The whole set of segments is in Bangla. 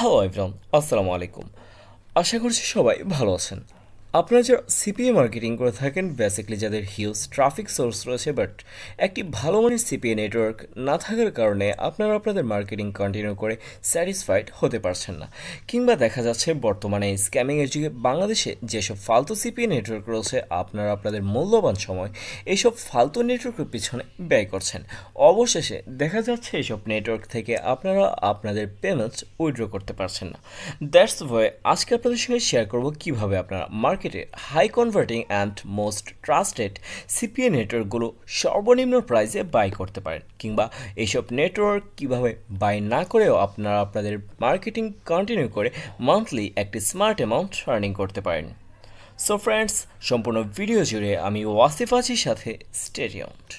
হ্যালো এভরিওয়ান, আসসালামু আলাইকুম। আশা করছি সবাই ভালো আছেন। আপনারা যারা সিপিএ মার্কেটিং করে থাকেন, বেসিক্যালি যাদের হিউজ ট্রাফিক সোর্স রয়েছে বাট একটি ভালো মানের সিপিএ নেটওয়ার্ক না থাকার কারণে আপনারা আপনাদের মার্কেটিং কন্টিনিউ করে স্যাটিসফাইড হতে পারছেন না, কিংবা দেখা যাচ্ছে বর্তমানে স্ক্যামিংয়ের যুগে বাংলাদেশে যেসব ফালতু সিপিএ নেটওয়ার্ক রয়েছে আপনারা আপনাদের মূল্যবান সময় এইসব ফালতু নেটওয়ার্কের পিছনে ব্যয় করছেন। অবশেষে দেখা যাচ্ছে এইসব নেটওয়ার্ক থেকে আপনারা আপনাদের পেমেন্টস উইথড্র করতে পারছেন না। দ্যাটস ওয়াই আজকে আপনাদের সঙ্গে শেয়ার করব কীভাবে আপনারা মার্কেটে high converting and most trusted CPA নেটওয়ার্কগুলো সর্বনিম্ন প্রাইসে বাই করতে পারেন, কিংবা এইসব নেটওয়ার্ক কীভাবে বাই না করেও আপনারা আপনাদের মার্কেটিং কন্টিনিউ করে মান্থলি একটি স্মার্ট অ্যামাউন্ট আর্নিং করতে পারেন। সো ফ্রেন্ডস, সম্পূর্ণ ভিডিও জুড়ে আমি ওয়াসিফ আছির সাথে stay tuned.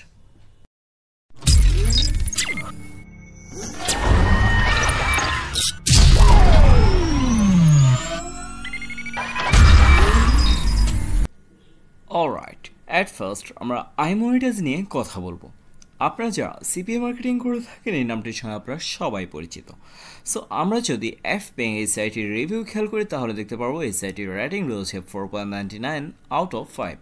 Alright, at first আমরা আইমনিটাইজ নিয়ে কথা বলবো। আপনারা যারা সিপিএ মার্কেটিং করে থাকেন এই নামটির সঙ্গে আপনারা সবাই পরিচিত। সো আমরা যদি এফপেং এই সাইটের রিভিউ খেয়াল করি তাহলে দেখতে পারবো এই সাইটের রেটিং রয়েছে 4.99 আউট অফ 5।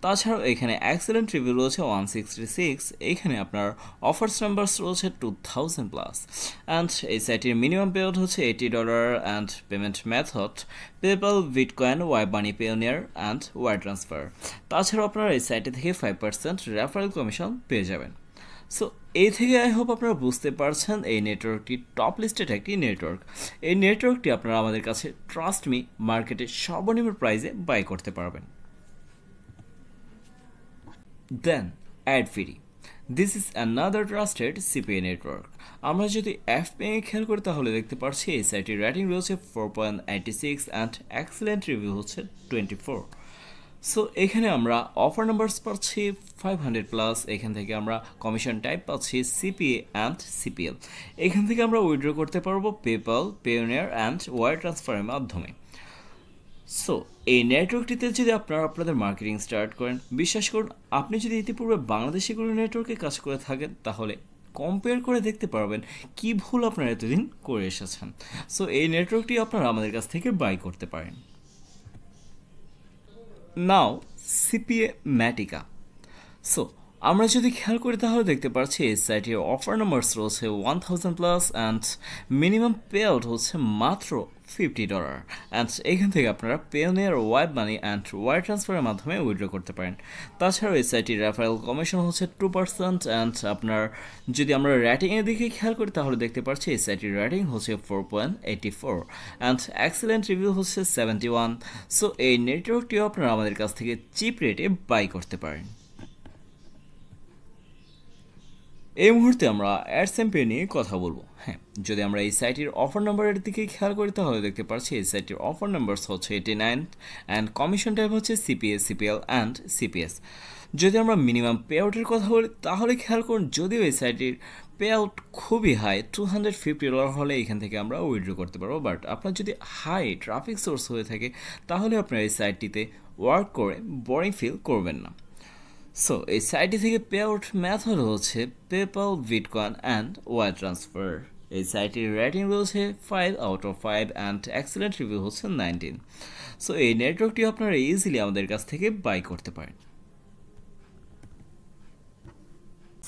তাছাড়াও এখানে এক্সেলেন্ট রিভিউ রয়েছে 166। এখানে আপনার অফার্স নাম্বারস রয়েছে 2000 প্লাস। অ্যান্ড এই সাইটের মিনিমাম পেআউট হচ্ছে $80 and payment method PayPal, bitcoin, WebMoney, Payoneer and wire transfer. তাছাড়াও আপনারা এই সাইটে থেকে 5% রেফারেল কমিশন পেয়ে যাবেন। সো এই থেকে আই হোপ আপনারা বুঝতে পারছেন এই নেটওয়ার্কটি টপ লিস্টেড একটি নেটওয়ার্ক। এই নেটওয়ার্কটি আপনারা আমাদের কাছে ট্রাস্ট মি মার্কেটে সর্বনিম্ন প্রাইসে বাই করতে পারবেন। Then ad free, this is another trusted CPA network. আমরা যদি এফপিএ খেয়াল করি তাহলে দেখতে পাচ্ছি এই সাইটের রেটিং রয়েছে 4.86 অ্যান্ড এক্সেলেন্ট রিভিউ হচ্ছে 24। সো এখানে আমরা অফার নাম্বারস পাচ্ছি 500 প্লাস। এখান থেকে আমরা কমিশন টাইপ পাচ্ছি সিপিএ অ্যান্ড সিপিএল। এখান থেকে আমরা উইথড্র করতে পারবো পেপ্যাল, পেওনিয়ার অ্যান্ড ওয়ার ট্রান্সফারের মাধ্যমে। সো এই নেটওয়ার্কটিতে যদি আপনারা আপনাদের মার্কেটিং স্টার্ট করেন, বিশ্বাস করুন আপনি যদি ইতিপূর্বে বাংলাদেশি কোনো নেটওয়ার্কে কাজ করে থাকেন তাহলে কম্পেয়ার করে দেখতে পারবেন কি ভুল আপনারা এতদিন করে এসেছেন। সো এই নেটওয়ার্কটি আপনারা আমাদের কাছ থেকে বাই করতে পারেন। নাও সিপিএ ম্যাটিকা। সো আমরা যদি খেয়াল করি তাহলে দেখতে পাচ্ছি এই সাইটের অফার নাম্বারস রয়েছে 1000 plus and minimum pay out হচ্ছে মাত্র $50। অ্যান্ড এখান থেকে আপনারা Payoneer, WebMoney and wire ট্রান্সফারের মাধ্যমে উইথড্র করতে পারেন। তাছাড়াও এই সাইটের রেফারেল কমিশন হচ্ছে 2%। অ্যান্ড আপনার যদি আমরা রেটিংয়ের দিকে খেয়াল করি তাহলে দেখতে পাচ্ছি এই সাইটের রেটিং হচ্ছে 4.84 অ্যান্ড এক্সেলেন্ট রিভিউ হচ্ছে 71। সো এই নেটওয়ার্কটিও আপনারা আমাদের কাছ থেকে চিপ রেটে বাই করতে পারেন। এই মুহূর্তে আমরা অ্যাডসেম্পে নিয়ে কথা বলবো। হ্যাঁ, যদি আমরা এই সাইটের অফার নাম্বারের দিকে খেয়াল করি তাহলে দেখতে পাচ্ছি এই সাইটের অফার নাম্বারস হচ্ছে 89 অ্যান্ড কমিশন টাইপ হচ্ছে সিপিএস, সিপিএল অ্যান্ড সিপিএস। যদি আমরা মিনিমাম পে আউটের কথা বলি তাহলে খেয়াল করুন যদিও এই সাইটের পে আউট খুবই হাই, $250 হলে এখান থেকে আমরা উইথড্র করতে পারবো। বাট আপনার যদি হাই ট্রাফিক সোর্স হয়ে থাকে তাহলে আপনার এই সাইটটিতে ওয়ার্ক করে বোরিং ফিল করবেন না। সো এই সাইটটি থেকে পে আউট মেথড হচ্ছে PayPal, bitcoin and wire transfer. এই সাইটের রেটিং রয়েছে 5 out of 5 and excellent review হচ্ছে 19। সো এই নেটওয়ার্কটি আপনারা ইজিলি আমাদের কাছ থেকে বাই করতে পারেন।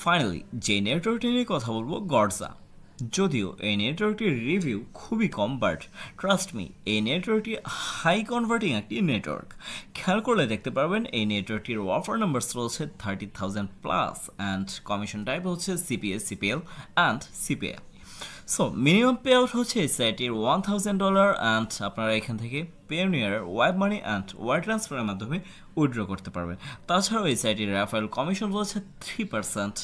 ফাইনালি যে নেটওয়ার্কটি নিয়ে কথা বলবো, গডজা। যদিও এই নেটওয়ার্কটির রিভিউ খুবই কম বাট ট্রাস্ট মি এই নেটওয়ার্কটি হাই কনভার্টিং একটি নেটওয়ার্ক। খেয়াল করলে দেখতে পারবেন এই নেটওয়ার্কটির অফার নাম্বারস রয়েছে 30,000 প্লাস অ্যান্ড কমিশন টাইপ হচ্ছে CPS, CPL and CPA. So minimum pay out হচ্ছে এই সাইটের $1000 অ্যান্ড আপনারা এখান থেকে Payoneer, WebMoney and wire ট্রান্সফারের মাধ্যমে উইথড্র করতে পারবেন। তাছাড়াও এই সাইটের রেফারেল কমিশন রয়েছে 3%।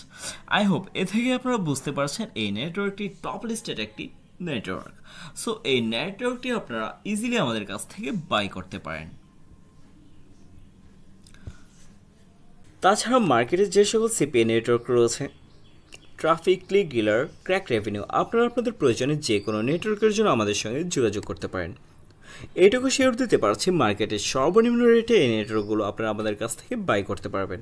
আই হোপ এ থেকে আপনারা বুঝতে পারছেন এই নেটওয়ার্কটি টপ লিস্টেড একটি নেটওয়ার্ক। সো এই নেটওয়ার্কটি আপনারা ইজিলি আমাদের কাছ থেকে বাই করতে পারেন। তাছাড়াও মার্কেটে যে সকল সিপিএ নেটওয়ার্ক রয়েছে, traffic, click, dealer, crack revenue, আপনারা আপনাদের প্রয়োজনে যে কোনো নেটওয়ার্কের জন্য আমাদের সঙ্গে যোগাযোগ করতে পারেন। এইটুকু শেয়ার দিতে পারছি মার্কেটের সর্বনিম্ন রেটে এই নেটওয়ার্কগুলো আপনারা আমাদের কাছ থেকে বাই করতে পারবেন।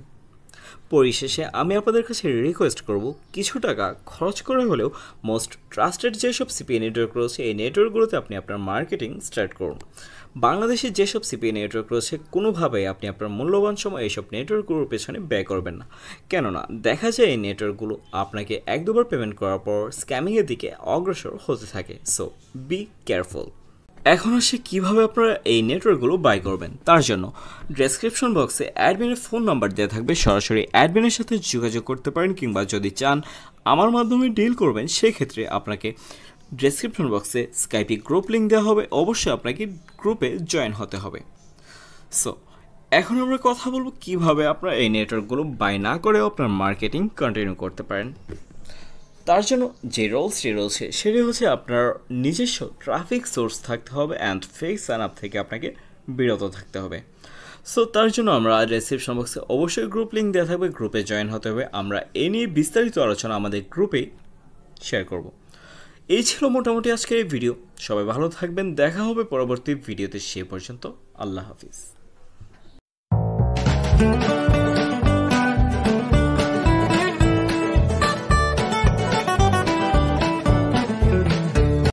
পরিশেষে আমি আপনাদের কাছে রিকোয়েস্ট করব কিছু টাকা খরচ করে হলেও মোস্ট ট্রাস্টেড যেসব সিপিএ নেটওয়ার্ক রয়েছে এই নেটওয়ার্কগুলোতে আপনি আপনার মার্কেটিং স্টার্ট করুন। বাংলাদেশে যেসব সিপিএ নেটওয়ার্ক রয়েছে কোনোভাবেই আপনি আপনার মূল্যবান সময় এইসব নেটওয়ার্কগুলোর পেছনে ব্যয় করবেন না, কেননা দেখা যায় এই নেটওয়ার্কগুলো আপনাকে এক দুবার পেমেন্ট করার পর স্ক্যামিংয়ের দিকে অগ্রসর হতে থাকে। So be careful. এখন আসে কীভাবে আপনারা এই নেটওয়ার্কগুলো বাই করবেন। তার জন্য ডেসক্রিপশন বক্সে অ্যাডমিনের ফোন নাম্বার দেওয়া থাকবে, সরাসরি অ্যাডমিনের সাথে যোগাযোগ করতে পারেন, কিংবা যদি চান আমার মাধ্যমে ডিল করবেন সেক্ষেত্রে আপনাকে ডেসক্রিপশন বক্সে স্কাইপে গ্রুপ লিঙ্ক দেওয়া হবে, অবশ্যই আপনাকে গ্রুপে জয়েন হতে হবে। সো এখন আমরা কথা বলবো কিভাবে আপনারা এই নেটওয়ার্কগুলো বাই না করেও আপনার মার্কেটিং কন্টিনিউ করতে পারেন। তার জন্য যে রোলসটি রয়েছে সেটি হচ্ছে আপনার নিজস্ব ট্রাফিক সোর্স থাকতে হবে অ্যান্ড ফেক সাইন আপ থেকে আপনাকে বিরত থাকতে হবে। সো তার জন্য আমরা ডেসক্রিপশন বক্সে অবশ্যই গ্রুপ লিঙ্ক দেওয়া থাকবে, গ্রুপে জয়েন হতে হবে। আমরা এ নিয়ে বিস্তারিত আলোচনা আমাদের গ্রুপেই শেয়ার করব। এই ছিল মোটামুটি আজকের এই ভিডিও। সবাই ভালো থাকবেন, দেখা হবে পরবর্তী ভিডিওতে। সে পর্যন্ত আল্লাহ হাফিজ।